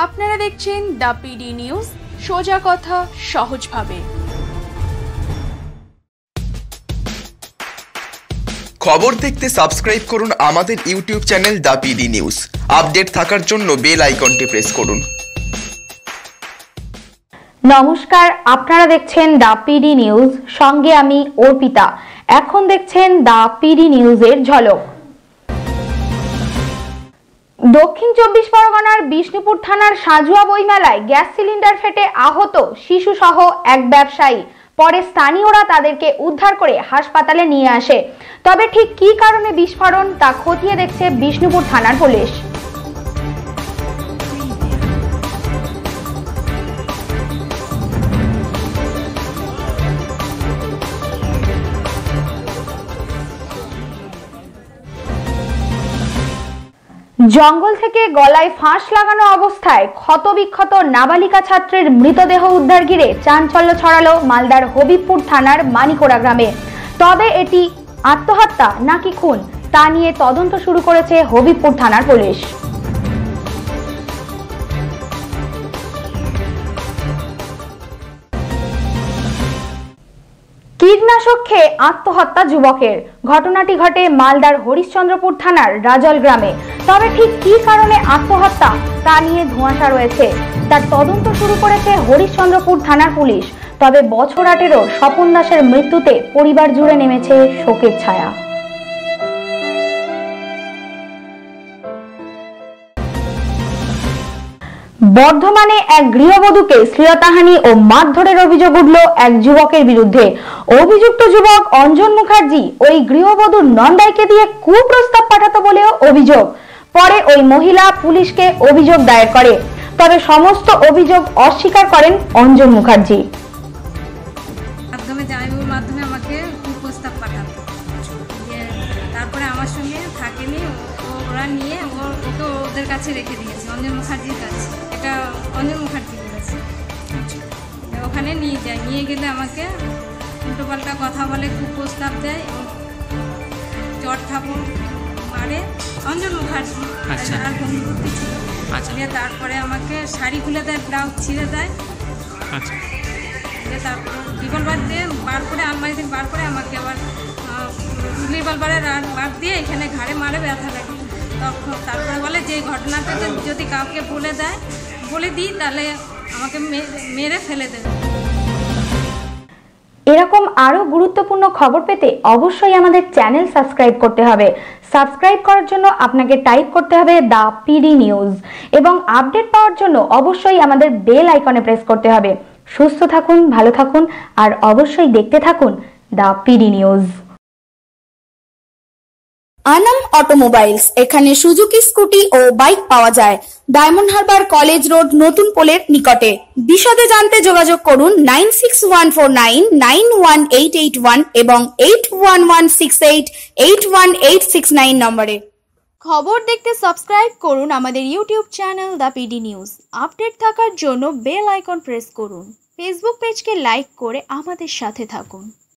আপনারা দেখছেন the PD news, সোজা কথা সহজভাবে। খবর দেখতে সাবস্ক্রাইব করুন আমাদের YouTube channel the PD news. Update থাকার জন্য বেল আইকনটি প্রেস করুন। নমস্কার, আপনারা দেখছেন দ্য পিডি নিউজ, সঙ্গে আমি অর্পিতা। এখন দেখছেন দ্য পিডি নিউজের ঝলক। দক্ষিণ 24 পরগনার বিষ্ণুপুর থানার সাজুয়া বইমেলায় গ্যাস সিলিন্ডার ফেটে আহত শিশু সহ এক ব্যবসায়ী। পরে স্থানীয়রা তাদেরকে উদ্ধার করে হাসপাতালে নিয়ে আসে। তবে ঠিক কী কারণে বিস্ফোরণ তা খতিয়ে দেখছে বিষ্ণুপুর থানার পুলিশ। জঙ্গল থেকে গলায় ফাঁস লাগানো অবস্থায় ক্ষতবিক্ষত নাবালিকা ছাত্রের মৃতদেহ উদ্ধার ঘিরে চাঞ্চল্য ছড়ালো মালদার হবিবপুর থানার মানিকোড়া গ্রামে। তবে এটি আত্মহত্যা নাকি খুন তা নিয়ে তদন্ত শুরু করেছে হবিবপুর থানার পুলিশ। কীটনাশক খেয়ে আত্মহত্যা যুবকের। ঘটনাটি ঘটে মালদার হরিশ্চন্দ্রপুর থানার রাজল গ্রামে। তবে ঠিক কী কারণে আত্মহত্যা তা নিয়ে ধোঁয়াশা রয়েছে, তার তদন্ত শুরু করেছে হরিশ্চন্দ্রপুর থানার পুলিশ। তবে বছর 18 স্বপন দাসের মৃত্যুতে পরিবার জুড়ে নেমেছে শোকের ছায়া। বর্ধমানে এক গৃহবধূকে শ্লীলতাহানি ও মারধরের অভিযোগ উঠল এক যুবকের বিরুদ্ধে। অভিযুক্ত যুবক অঞ্জন মুখার্জি ওই গৃহবধূর নন্দাইকে দিয়ে কুপ্রস্তাব পাঠাতো বলেও অভিযোগ। পরে ওই মহিলা পুলিশকে অভিযোগ দায়ের করে। তবে সমস্ত অভিযোগ অস্বীকার করেন অঞ্জন মুখার্জি। মাধ্যমে আমাকে কুপ্রস্তাব পাঠাতো, তারপরে আমার সঙ্গে থাকেনি, ওরা নিয়ে ওকে ওদের কাছে রেখে দিয়েছে, অঞ্জন মুখার্জির কাছে। এটা অঞ্জন মুখার্জি বলেছে। ওখানে নিয়ে যায়, নিয়ে গেলে আমাকে উল্টোপাল্টা কথা বলে, কুপ্রস্তাব দেয়, চট থাপড় মারে অঞ্জন মুখার্জি। আর বন্ধুবর্তী ছিল। তারপরে আমাকে শাড়ি খুলে দেয়, ব্লাউজ ছিঁড়ে দেয়। তারপর রিভলভার দিয়ে বার করে, আলমারি থেকে বার করে আমাকে আবার রিভলভারের বার দিয়ে এখানে ঘাড়ে মারে, ব্যথা লাগে। তখন তারপরে বলে যে ঘটনাটা যদি কাউকে বলে দিই তাহলে আমাকে মেরে ফেলে দেবে। এরকম আরো গুরুত্বপূর্ণ খবর পেতে অবশ্যই আমাদের চ্যানেল সাবস্ক্রাইব করতে হবে। সাবস্ক্রাইব করার জন্য আপনাকে টাইপ করতে হবে দ্য পিডি নিউজ, এবং আপডেট পাওয়ার জন্য অবশ্যই আমাদের বেল আইকনে প্রেস করতে হবে। সুস্থ থাকুন, ভালো থাকুন, আর অবশ্যই দেখতে থাকুন the PD news. Anam automobiles, এখানে সুজুকি স্কুটি ও বাইক পাওয়া যায়। ডায়মন্ড হারবার কলেজ রোড, নতুন পোলের নিকটে। বিশদে জানতে যোগাযোগ করুন 9614991881 এবং 8116881869 নম্বরে। খবর দেখতে সাবস্ক্রাইব করুন আমাদের YouTube channel the PD news. Update থাকার জন্য বেল আইকন প্রেস করুন। ফেসবুক পেজকে লাইক করে আমাদের সাথে থাকুন।